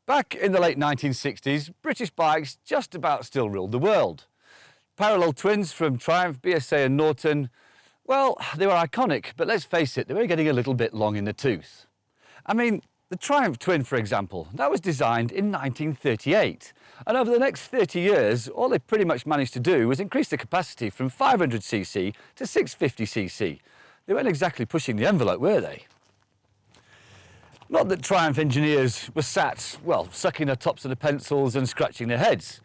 Back in the late 1960s, British bikes just about still ruled the world. Parallel twins from Triumph, BSA and Norton, well, they were iconic, but let's face it, they were getting a little bit long in the tooth. I mean, the Triumph twin, for example, that was designed in 1938. And over the next 30 years, all they pretty much managed to do was increase the capacity from 500cc to 650cc. They weren't exactly pushing the envelope, were they? Not that Triumph engineers were sat, well, sucking their tops of the pencils and scratching their heads.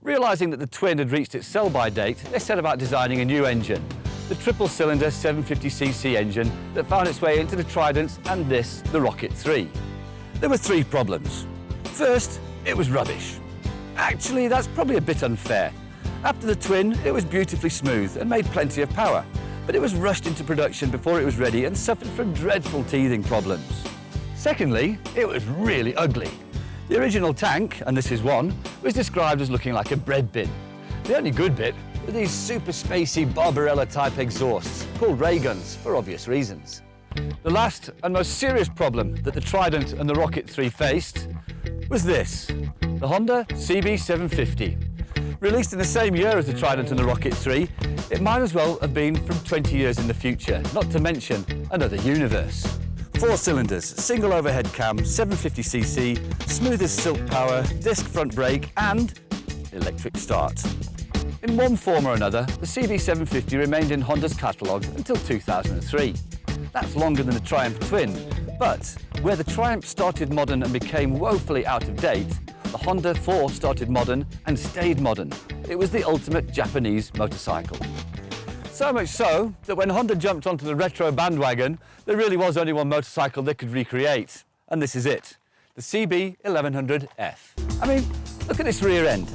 Realising that the twin had reached its sell-by date, they set about designing a new engine. The triple-cylinder 750cc engine that found its way into the Tridents and this, the Rocket 3. There were three problems. First, it was rubbish. Actually, that's probably a bit unfair. After the twin, it was beautifully smooth and made plenty of power, but it was rushed into production before it was ready and suffered from dreadful teething problems. Secondly, it was really ugly. The original tank, and this is one, was described as looking like a bread bin. The only good bit were these super spacey Barbarella-type exhausts, called ray guns, for obvious reasons. The last and most serious problem that the Trident and the Rocket 3 faced was this, the Honda CB750. Released in the same year as the Trident and the Rocket 3, it might as well have been from 20 years in the future, not to mention another universe. 4 cylinders, single overhead cam, 750cc, smooth as silk power, disc front brake and electric start. In one form or another, the CB750 remained in Honda's catalogue until 2003. That's longer than the Triumph Twin, but where the Triumph started modern and became woefully out of date, the Honda 4 started modern and stayed modern. It was the ultimate Japanese motorcycle. So much so that when Honda jumped onto the retro bandwagon, there really was only one motorcycle they could recreate, and this is it, the CB1100F. I mean, look at this rear end.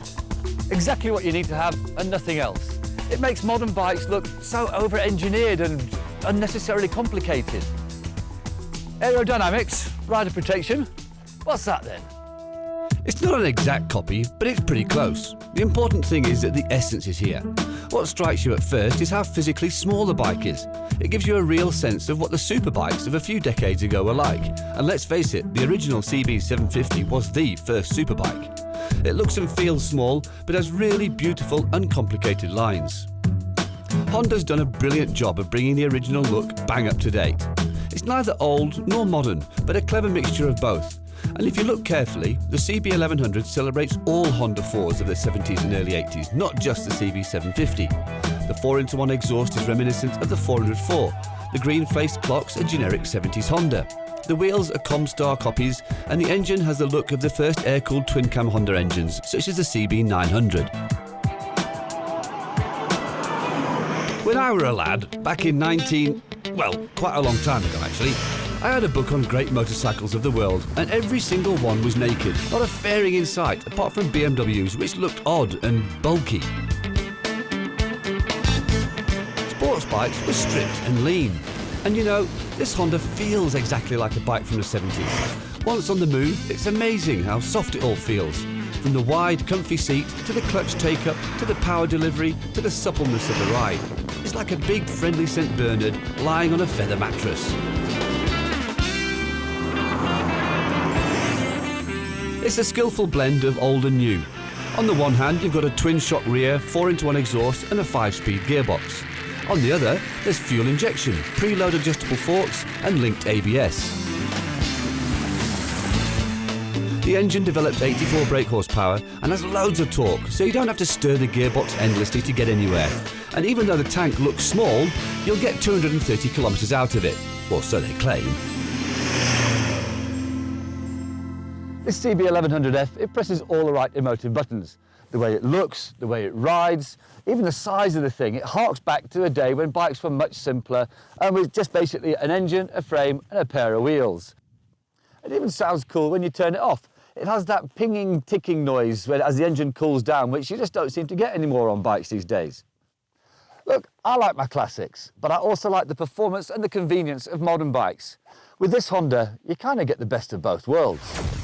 Exactly what you need to have and nothing else. It makes modern bikes look so over-engineered and unnecessarily complicated. Aerodynamics, rider protection, what's that then? It's not an exact copy, but it's pretty close. The important thing is that the essence is here. What strikes you at first is how physically small the bike is. It gives you a real sense of what the superbikes of a few decades ago were like. And let's face it, the original CB750 was the first superbike. It looks and feels small, but has really beautiful, uncomplicated lines. Honda's done a brilliant job of bringing the original look bang up to date. It's neither old nor modern, but a clever mixture of both. And if you look carefully, the CB1100 celebrates all Honda 4s of the 70s and early 80s, not just the CB750. The 4-into-1 exhaust is reminiscent of the 404. The green-faced clocks are generic 70s Honda. The wheels are Comstar copies, and the engine has the look of the first air-cooled twin-cam Honda engines, such as the CB900. When I were a lad, back in quite a long time ago actually, I had a book on great motorcycles of the world, and every single one was naked, not a fairing in sight, apart from BMWs, which looked odd and bulky. Sports bikes were stripped and lean. And you know, this Honda feels exactly like a bike from the 70s. Once on the move, it's amazing how soft it all feels. From the wide, comfy seat, to the clutch take-up, to the power delivery, to the suppleness of the ride. It's like a big, friendly St. Bernard lying on a feather mattress. It's a skillful blend of old and new. On the one hand, you've got a twin-shock rear, 4-into-1 exhaust and a 5-speed gearbox. On the other, there's fuel injection, preload adjustable forks and linked ABS. The engine develops 84 brake horsepower and has loads of torque, so you don't have to stir the gearbox endlessly to get anywhere. And even though the tank looks small, you'll get 230 kilometres out of it, or so they claim. This CB1100F, it presses all the right emotive buttons. The way it looks, the way it rides, even the size of the thing, it harks back to a day when bikes were much simpler and with just basically an engine, a frame and a pair of wheels. It even sounds cool when you turn it off. It has that pinging, ticking noise as the engine cools down, which you just don't seem to get anymore on bikes these days. Look, I like my classics, but I also like the performance and the convenience of modern bikes. With this Honda, you kind of get the best of both worlds.